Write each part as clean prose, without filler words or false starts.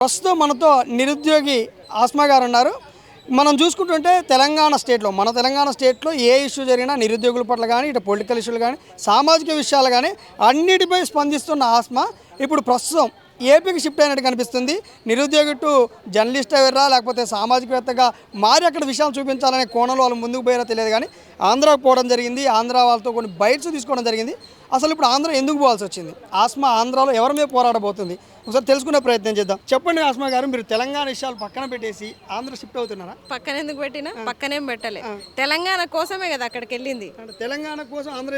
ప్రస్తుతం మనతో నిరుద్యోగి ఆస్మా గారు ఉన్నారు. మనం చూసుకుంటుంటే మన తెలంగాణ స్టేట్లో ఏ ఇష్యూ జరిగినా నిరుద్యోగుల పట్ల కానీ, ఇటు పొలిటికల్ ఇష్యూలు కానీ, సామాజిక విషయాలు కానీ అన్నిటిపై స్పందిస్తున్న ఆస్మా ఇప్పుడు ప్రస్తుతం ఏపీకి షిఫ్ట్ అయినట్టు కనిపిస్తుంది. నిరుద్యోగి టు జర్నలిస్ట్ అయ్యారా లేకపోతే సామాజికవేత్తగా మారి అక్కడ విషయాలు చూపించాలనే కోణంలో వాళ్ళు ముందుకు పోయారో తెలియదు కానీ ఆంధ్రాకు పోవడం జరిగింది. ఆంధ్ర వాళ్ళతో కొన్ని బైట్స్ తీసుకోవడం జరిగింది. అసలు ఇప్పుడు ఆంధ్ర ఎందుకు పోవాల్సి వచ్చింది, ఆస్మా ఆంధ్రాలో ఎవరి మీద పోరాడబోతుంది, ఒకసారి తెలుసుకునే ప్రయత్నం చేద్దాం. చెప్పండి ఆస్మా గారు, మీరు తెలంగాణ విషయాలు పక్కన పెట్టేసి ఆంధ్ర షిఫ్ట్ అవుతున్నారా? పక్కన ఎందుకు పెట్టినా పక్కనేం పెట్టలే, తెలంగాణ కోసమే కదా అక్కడికి వెళ్ళింది. తెలంగాణ కోసం ఆంధ్ర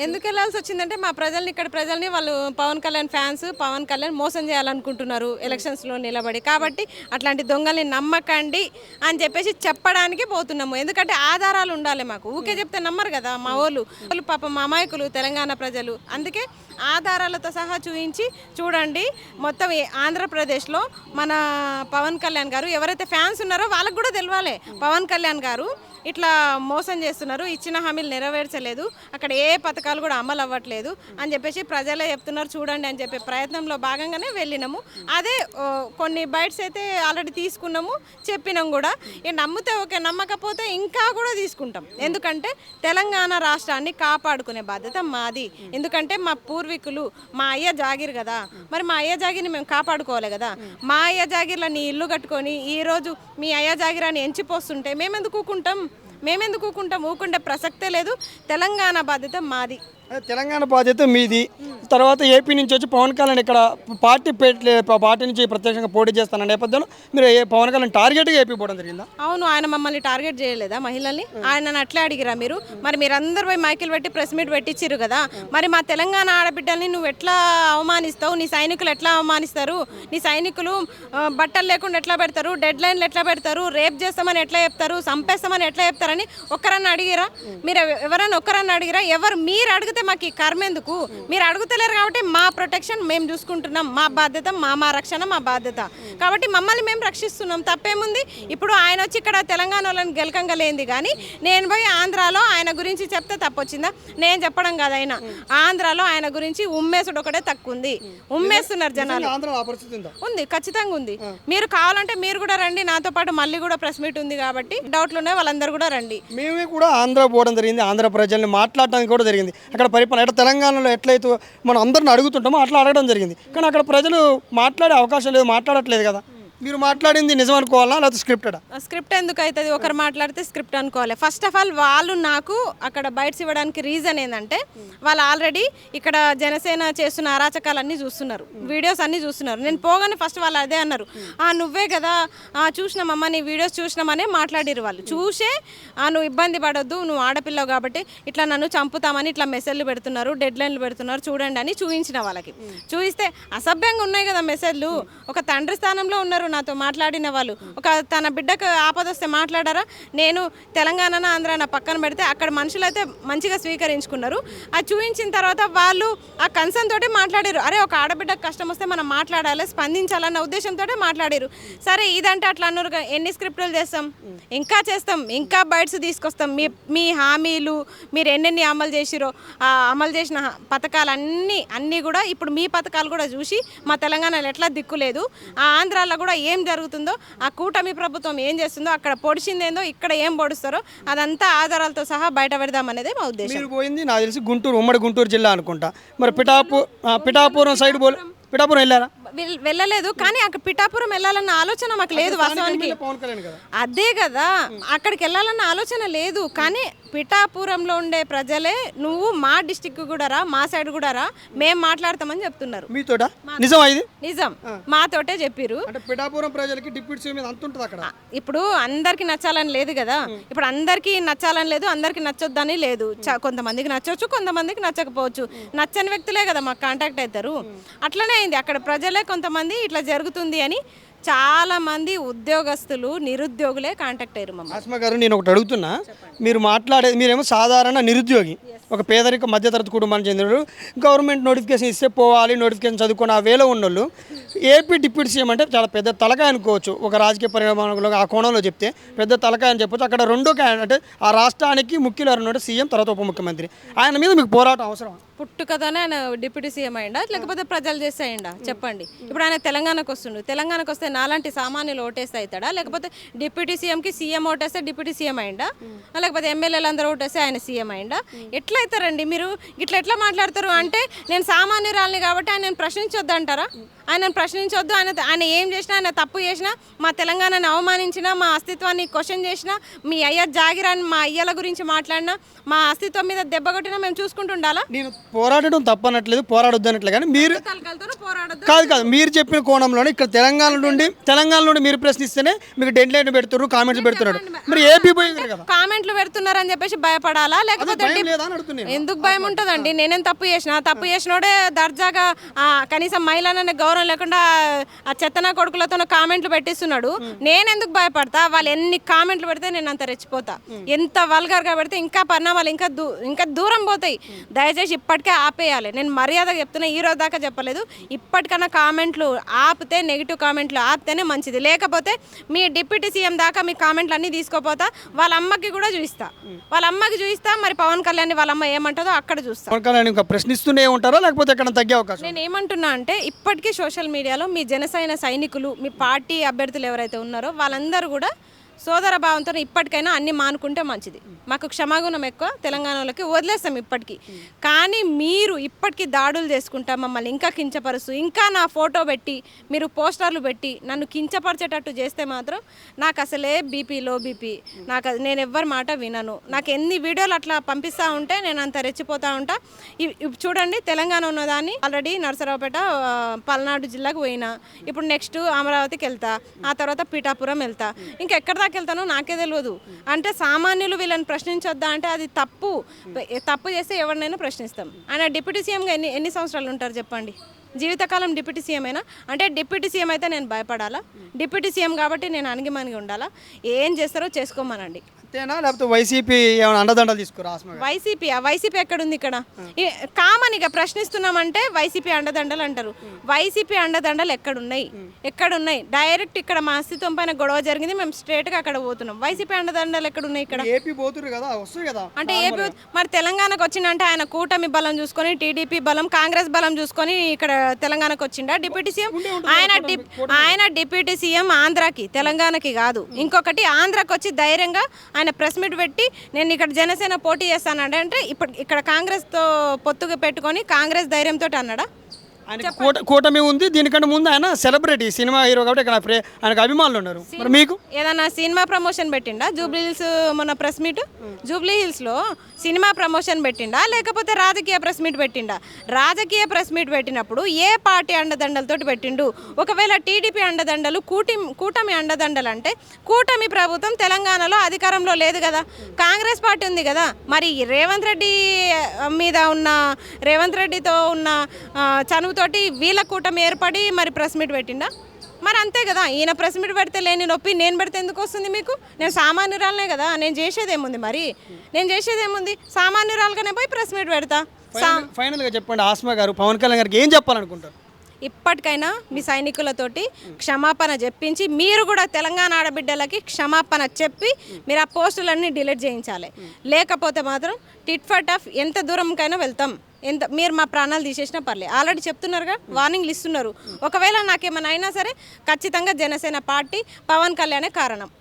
ఎందుకు వెళ్ళాల్సి వచ్చిందంటే మా ప్రజల్ని, ఇక్కడ ప్రజల్ని వాళ్ళు పవన్ కళ్యాణ్ ఫ్యాన్స్, పవన్ కళ్యాణ్ మోసం చేయాలనుకుంటున్నారు ఎలక్షన్స్ లో నిలబడి. కాబట్టి అట్లాంటి దొంగల్ని నమ్మకండి అని చెప్పేసి చెప్పడానికి పోతున్నాము. ఎందుకంటే ఆధారాలు ఉండాలి మాకు. ఊకే చెప్తే నమ్మరు కదా మా వాళ్ళు పాపం మా అమాయకులు తెలంగాణ ప్రజలు. అందుకే ఆధారాలతో సహా చూపించి చూడండి. మొత్తం ఆంధ్రప్రదేశ్లో మన పవన్ కళ్యాణ్ గారు ఎవరైతే ఫ్యాన్స్ ఉన్నారో వాళ్ళకు కూడా తెలియాలి, పవన్ కళ్యాణ్ గారు ఇట్లా మోసం చేస్తున్నారు, ఇచ్చిన హామీలు నెరవేర్చలేదు, అక్కడ ఏ పథకాలు కూడా అమలు అవ్వట్లేదు అని చెప్పేసి ప్రజలే చెప్తున్నారు చూడండి అని చెప్పే ప్రయత్నంలో భాగంగానే వెళ్ళినాము. అదే కొన్ని బైట్స్ అయితే ఆల్రెడీ తీసుకున్నాము, చెప్పినాం కూడా. నమ్మితే ఓకే, నమ్మకపోతే ఇంకా కూడా తీసుకుంటాం. ఎందుకంటే తెలంగాణ రాష్ట్రాన్ని కాపాడుకునే బాధ్యత మాది. ఎందుకంటే మా పూర్వీకులు, మా అయ్య జాగిర్ కదా, మరి మా అయ్య జాగిర్ని మేము కాపాడుకోవాలి కదా. మా అయ్య జాగిర్లో నీ ఇల్లు కట్టుకొని ఈరోజు మీ అయ్య జాగిరాన్ని ఎంచిపోస్తుంటే మేమెందుకు ఊకుంటే ప్రసక్తే లేదు. తెలంగాణ బాధ్యత మాది. తెలంగాణ బాధ్యత మీది. తర్వాత ఏపీ నుంచి వచ్చి పవన్ కళ్యాణ్ ఇక్కడ పార్టీ నుంచి ప్రత్యక్షంగా పోటీ చేస్తున్న నేపథ్యంలో మీరు పవన్ కళ్యాణ్ టార్గెట్గా ఏపీ పోవడం జరిగిందా? అవును, ఆయన మమ్మల్ని టార్గెట్ చేయలేదా మహిళల్ని? ఆయన అట్లే అడిగిరా మీరు? మరి మీరందరూ పోయి మైకిల్ పెట్టి ప్రెస్ మీట్ పెట్టించారు కదా. మరి మా తెలంగాణ ఆడబిడ్డల్ని నువ్వు ఎట్లా అవమానిస్తావు? నీ సైనికులు ఎట్లా అవమానిస్తారు? నీ సైనికులు బట్టలు లేకుండా ఎట్లా పెడతారు? డెడ్ లైన్లు ఎట్లా పెడతారు? రేప్ చేస్తామని ఎట్లా చెప్తారు? చంపేస్తామని ఎట్లా చెప్తారని ఒక్కరన్నా అడిగిరా మీరు? ఎవరన్నా ఒక్కరన్నా అడిగిరా? ఎవరు? మీరు అడిగితే మాకు ఈ కర్మ ఎందుకు? మీరు అడుగుతలేరు కాబట్టి మా ప్రొటెక్షన్ మేము చూసుకుంటున్నాం. మా బాధ్యత, మా రక్షణ మా బాధ్యత. కాబట్టి మమ్మల్ని మేము రక్షిస్తున్నాం. తప్పేముంది? ఇప్పుడు ఆయన వచ్చి ఇక్కడ తెలంగాణ వాళ్ళని గెలకంగలేంది కానీ నేను పోయి ఆంధ్రాలో ఆయన గురించి చెప్తే తప్పొచ్చిందా? నేను చెప్పడం కాదు, ఆయన ఆంధ్రాలో ఆయన గురించి ఉమ్మేసుడు ఒకటే తక్కువ ఉంది. ఉమ్మేస్తున్నారు జనాలు. ఉంది, ఖచ్చితంగా ఉంది. మీరు కావాలంటే మీరు కూడా రండి నాతో పాటు. మళ్ళీ కూడా ప్రెస్ మీట్ ఉంది కాబట్టి డౌట్లు ఉన్నాయి, వాళ్ళందరూ కూడా రండి. మేమే కూడా ఆంధ్ర పోవడం జరిగింది, ఆంధ్ర ప్రజల్ని మాట్లాడడానికి కూడా జరిగింది. అక్కడ పరిపాలన ఎట్లా తెలంగాణలో ఎట్లయితే మనం అందరిని అడుగుతుంటామో అట్లా అడగడం జరిగింది. కానీ అక్కడ ప్రజలు మాట్లాడే అవకాశం లేదు, మాట్లాడట్లేదు కదా. మీరు మాట్లాడింది నిజం అనుకోవాలా లేకపోతే స్క్రిప్టెడా? స్క్రిప్ట్ ఎందుకు అవుతుంది? ఒకరు మాట్లాడితే స్క్రిప్ట్ అనుకోవాలి. ఫస్ట్ ఆఫ్ ఆల్ వాళ్ళు నాకు అక్కడ బైట్స్ ఇవ్వడానికి రీజన్ ఏంటంటే వాళ్ళు ఆల్రెడీ ఇక్కడ జనసేన చేస్తున్న అరాచకాలన్నీ చూస్తున్నారు, వీడియోస్ అన్నీ చూస్తున్నారు. నేను పోగానే ఫస్ట్ వాళ్ళు అదే అన్నారు, నువ్వే కదా చూసినామమ్మ, నీ వీడియోస్ చూసినామనే మాట్లాడిరు. వాళ్ళు చూసే నువ్వు ఇబ్బంది పడొద్దు, నువ్వు ఆడపిల్లవు కాబట్టి ఇట్లా నన్ను చంపుతామని ఇట్లా మెసేజ్లు పెడుతున్నారు, డెడ్ లైన్లు పెడుతున్నారు చూడండి అని చూపించిన. వాళ్ళకి చూపిస్తే అసభ్యంగా ఉన్నాయి కదా మెసేజ్లు. ఒక తండ్రి స్థానంలో ఉన్నారు నాతో మాట్లాడిన వాళ్ళు. ఒక తన బిడ్డకు ఆపదొస్తే మాట్లాడారా? నేను తెలంగాణ ఆంధ్ర పక్కన పెడితే అక్కడ మనుషులు అయితే మంచిగా స్వీకరించుకున్నారు. అది చూపించిన తర్వాత వాళ్ళు ఆ కన్సర్న్ తోటి మాట్లాడారు. అరే ఒక ఆడబిడ్డకు కష్టం వస్తే మనం మాట్లాడాలి, స్పందించాలన్న ఉద్దేశంతో మాట్లాడారు. సరే ఇదంటే అట్లా అన్నారు. ఎన్ని స్క్రిప్టులు చేస్తాం? ఇంకా చేస్తాం, ఇంకా బైట్స్ తీసుకొస్తాం. మీ హామీలు మీరు ఎన్నెన్ని అమలు చేసిరో ఆ అమలు చేసిన పథకాలన్నీ కూడా ఇప్పుడు మీ పథకాలు కూడా చూసి మా తెలంగాణలో ఎట్లా దిక్కులేదు, ఆ ఆంధ్రాలో కూడా ఏం జరుగుతుందో, ఆ కూటమి ప్రభుత్వం ఏం చేస్తుందో, అక్కడ పొడిచిందేందో ఇక్కడ ఏం పొడుస్తారో అదంతా ఆధారాలతో సహా బయట పెడదామనేదే మా ఉద్దేశం. మీరు పోయింది నాకు తెలిసి గుంటూరు, ఉమ్మడి గుంటూరు జిల్లా అనుకుంటా. మరి పిఠాపురం సైడ్ పిఠాపురం వెళ్ళారా? వెళ్ళలేదు, కానీ అక్కడ పిఠాపురం వెళ్ళాలన్న ఆలోచన మాకు లేదు వాస్తవానికి. అదే కదా, అక్కడికి వెళ్ళాలన్న ఆలోచన లేదు. కానీ పిఠాపురంలో ఉండే ప్రజలే నువ్వు మా డిస్టిక్ కూడా రా, మా సైడ్ కూడా రా, మేము మాట్లాడతామని చెప్తున్నారు. మీతోట నిజం? నిజం, మాతోటే చెప్పిర్రు. పిఠాపురం ప్రజలకి డిప్యూటీ సీఎం అంత ఉంటుంది అక్కడ. ఇప్పుడు అందరికి నచ్చాలని లేదు కదా. ఇప్పుడు అందరికి నచ్చాలని లేదు, అందరికి నచ్చొద్దని లేదు. కొంతమందికి నచ్చవచ్చు, కొంతమందికి నచ్చకపోవచ్చు. నచ్చని వ్యక్తులే కదా మాకు కాంటాక్ట్ అవుతారు. అట్లనే అయింది. అక్కడ ప్రజలే కొంతమంది ఇట్లా జరుగుతుంది అని చాలా మంది ఉద్యోగస్తులు, నిరుద్యోగులే కాంటాక్ట్ అయ్యారు మమ్మల్ని. ఆస్మా గారు, నేను ఒకటి అడుగుతున్నా. మీరేమో సాధారణ నిరుద్యోగి, ఒక పేదరిక మధ్యతరగతి కుటుంబానికి చెందిన, గవర్నమెంట్ నోటిఫికేషన్ ఇస్తే పోవాలి, నోటిఫికేషన్ చదువుకుని ఆ వేలో ఉన్నోళ్ళు ఏపీ డిప్యూటీ సీఎం అంటే చాలా పెద్ద తలకాయ అనుకోవచ్చు. ఒక రాజకీయ పరిణామంలో ఆ కోణంలో చెప్తే పెద్ద తలకాయ అని చెప్పొచ్చు. అక్కడ రెండో అంటే ఆ రాష్ట్రానికి ముఖ్యులు ఎవరు సీఎం, తర్వాత ఉప ముఖ్యమంత్రి. ఆయన మీద మీకు పోరాటం అవసరం? పుట్టుకతోనే ఆయన డిప్యూటీ సీఎం అయిందా లేకపోతే ప్రజలు చేస్తే అయిందా చెప్పండి. ఇప్పుడు ఆయన తెలంగాణకు వస్తుండు, తెలంగాణకు వస్తే నాలాంటి సామాన్యులు ఓటేస్తే అవుతాడా, లేకపోతే డిప్యూటీ సీఎంకి సీఎం ఓటేస్తే డిప్యూటీ సీఎం అయిందా, లేకపోతే ఎమ్మెల్యేలు అందరూ ఓటేస్తే ఆయన సీఎం అయిందా? ఎట్లా అవుతారండి మీరు? ఇట్లా ఎట్లా మాట్లాడతారు? అంటే నేను సామాన్యురాలిని కాబట్టి ఆయన ప్రశ్నించొద్దు అంటారా? ఆయనను ప్రశ్నించొద్దు. ఆయన ఏం చేసినా, ఆయన తప్పు చేసినా, మా తెలంగాణని అవమానించినా, మా అస్తిత్వాన్ని క్వశ్చన్ చేసినా, మీ అయ్య జాగిరాన్ని మా అయ్యల గురించి మాట్లాడినా, మా అస్తిత్వం మీద దెబ్బ కొట్టినా మేము చూసుకుంటుండాలా? నేను పోరాడడం తప్పనట్లేదు, పోరాడొద్దు అనట్లేదు, కానీ మీరు పోరాడద్దు కాదు మీరు చెప్పిన కోణంలోనే ఇక్కడ తెలంగాణ నుండి మీరు ప్రశ్నిస్తేనే మీకు డెడ్ లైన్ పెడుతున్నారు, కామెంట్స్ పెడుతున్నాడు. మరి ఏపీ పోయింది కదా, కామెంట్లు పెడుతున్నారని చెప్పేసి భయపడాలా? లేకపోతే భయం లేదా అని అడుగుతున్నాను. ఎందుకు భయం ఉంటుందండి? నేనేం తప్పు చేసినోడే దర్జాగా కనీసం మహిళలనే గౌరవం లేకుండా ఆ చెత్తన కొడుకులతో కామెంట్లు పెట్టిస్తున్నాడు. నేను ఎందుకు భయపడతా? వాళ్ళు ఎన్ని కామెంట్లు పెడితే నేను అంత రెచ్చిపోతా. ఎంత వల్గర్గా పెడితే ఇంకా పరిణామాలు ఇంకా దూరం పోతాయి. దయచేసి ఇప్పటికే ఆపేయాలి. నేను మర్యాదగా చెప్తున్నా, ఈ రోజు దాకా చెప్పలేదు. ఇప్పటికన్నా కామెంట్లు ఆపితే, నెగిటివ్ కామెంట్లు ఆపితేనే మంచిది. లేకపోతే మీ డిప్యూటీ సీఎం దాకా మీ కామెంట్లు అన్నీ తీసుకోపోతా. వాళ్ళ అమ్మకి కూడా చూపిస్తా. మరి పవన్ కళ్యాణ్ వాళ్ళ అమ్మ ఏమంటుందో అక్కడ చూస్తా. పవన్ కళ్యాణ్ ఇంకా ప్రశ్నిస్తూనే ఉంటారా, లేకపోతే ఎక్కడ తగ్గే అవకాశం? నేను ఏమంటున్నా అంటే, ఇప్పటికీ సోషల్ మీడియాలో మీ జనసేన సైనికులు, మీ పార్టీ అభ్యర్థులు ఎవరైతే ఉన్నారో వాళ్ళందరూ కూడా సోదర భావంతో ఇప్పటికైనా అన్ని మానుకుంటే మంచిది. మాకు క్షమాగుణం ఎక్కువ, తెలంగాణలోకి వదిలేస్తాం ఇప్పటికీ. కానీ మీరు ఇప్పటికీ దాడులు చేసుకుంటా మమ్మల్ని ఇంకా కించపరుస్తూ, ఇంకా నా ఫోటో పెట్టి, మీరు పోస్టర్లు పెట్టి నన్ను కించపరిచేటట్టు చేస్తే మాత్రం నాకు అసలే లో బీపీ. నేను ఎవ్వరి మాట వినను. నాకు ఎన్ని వీడియోలు అట్లా పంపిస్తూ ఉంటే నేను అంత రెచ్చిపోతూ ఉంటా. చూడండి, తెలంగాణ ఉన్నదాన్ని ఆల్రెడీ నరసరావుపేట పల్నాడు జిల్లాకు పోయినా, ఇప్పుడు నెక్స్ట్ అమరావతికి వెళ్తా, ఆ తర్వాత పీఠాపురం వెళ్తా, ఇంకెక్కడ వెళ్తానో నాకే తెలియదు. అంటే సామాన్యులు వీళ్ళని ప్రశ్నించొద్దా అంటే అది తప్పు చేస్తే ఎవరినైనా ప్రశ్నిస్తాం. ఆయన డిప్యూటీ సీఎంగా ఎన్ని సంవత్సరాలు ఉంటారు చెప్పండి? జీవితకాలం డిప్యూటీ సీఎం అయినా? అంటే డిప్యూటీ సీఎం అయితే నేను భయపడాలా? డిప్యూటీ సీఎం కాబట్టి నేను అణిగిమణిగి ఉండాలా? ఏం చేస్తారో చేసుకోమనండి. అంతేనా, లేకపోతే వైసీపీ ఏమైనా అండదండలు తీసుకురా? వైసీపీ ఎక్కడుంది ఇక్కడ? కామన్ ఇక ప్రశ్నిస్తున్నామంటే వైసీపీ అండదండలు అంటారు. వైసీపీ అండదండలు ఎక్కడున్నాయి? డైరెక్ట్ ఇక్కడ మా అస్తిత్వం పైన గొడవ జరిగింది, మేము స్ట్రేట్గా అక్కడ పోతున్నాం. వైసీపీ అండదండలు ఎక్కడున్నాయి ఇక్కడ? ఏపీ పోతురు కదా, వస్తుంది కదా. అంటే ఏపీ మరి తెలంగాణకు వచ్చిందంటే ఆయన కూటమి బలం చూసుకొని, టీడీపీ బలం, కాంగ్రెస్ బలం చూసుకొని ఇక్కడ తెలంగాణకు వచ్చిండా డిప్యూటీ సీఎం? ఆయన డిప్యూటీ సీఎం ఆంధ్రాకి, తెలంగాణకి కాదు. ఇంకొకటి, ఆంధ్రాకి వచ్చి ధైర్యంగా ఆయన ప్రెస్ మీట్ పెట్టి నేను ఇక్కడ జనసేన పోటీ చేస్తానంటే, అంటే ఇక్కడ కాంగ్రెస్తో పొత్తుగా పెట్టుకొని కాంగ్రెస్ ధైర్యంతో అన్నాడా? ఆయన కూటమి ఉంది. దీనికంటే ముందు ఆయన సెలబ్రిటీ సినిమా హీరో కాబట్టి ఇక్కడ ఆయనకు అభిమానులు ఉన్నారు. మరి మీకు ఏదన్నా సినిమా ప్రమోషన్ పెట్టిండా? జూబ్లీ హిల్స్ మొన్న ప్రెస్ మీట్, జూబ్లీ హిల్స్లో సినిమా ప్రమోషన్ పెట్టిండా లేకపోతే రాజకీయ ప్రెస్ మీట్ పెట్టిండా? రాజకీయ ప్రెస్ మీట్ పెట్టినప్పుడు ఏ పార్టీ అండదండలతోటి పెట్టిండు? ఒకవేళ టీడీపీ అండదండలు, కూటమి అండదండలు అంటే కూటమి ప్రభుత్వం తెలంగాణలో అధికారంలో లేదు కదా, కాంగ్రెస్ పార్టీ ఉంది కదా. మరి రేవంత్ రెడ్డితో ఉన్న చనువుతోటి వీళ్ళ కూటమి ఏర్పడి మరి ప్రెస్ మీట్ పెట్టిండా? మరి అంతే కదా. ఈయన ప్రెస్ మీట్ పెడితే లేని నొప్పి నేను పెడితే ఎందుకు వస్తుంది మీకు? నేను సామాన్యురాలనే కదా. నేను చేసేదేముంది? సామాన్యురాలుగానే పోయి ప్రెస్ మీట్ పెడతా. ఫైనల్గా చెప్పండి, ఆస్మా గారు పవన్ కళ్యాణ్ గారికి ఏం చెప్పాలనుకుంటారు? ఇప్పటికైనా మీ సైనికులతోటి క్షమాపణ చెప్పించి, మీరు కూడా తెలంగాణ ఆడబిడ్డలకి క్షమాపణ చెప్పి మీరు ఆ పోస్టులన్నీ డిలీట్ చేయించాలి. లేకపోతే మాత్రం టిట్ ఫర్ టఫ్ ఎంత దూరంకైనా వెళ్తాం. మీరు మా ప్రాణాలు తీసేసినా పర్లేదు. ఆల్రెడీ చెప్తున్నారుగా, వార్నింగ్లు ఇస్తున్నారు. ఒకవేళ నాకేమైనా అయినా సరే ఖచ్చితంగా జనసేన పార్టీ, పవన్ కళ్యాణే కారణం.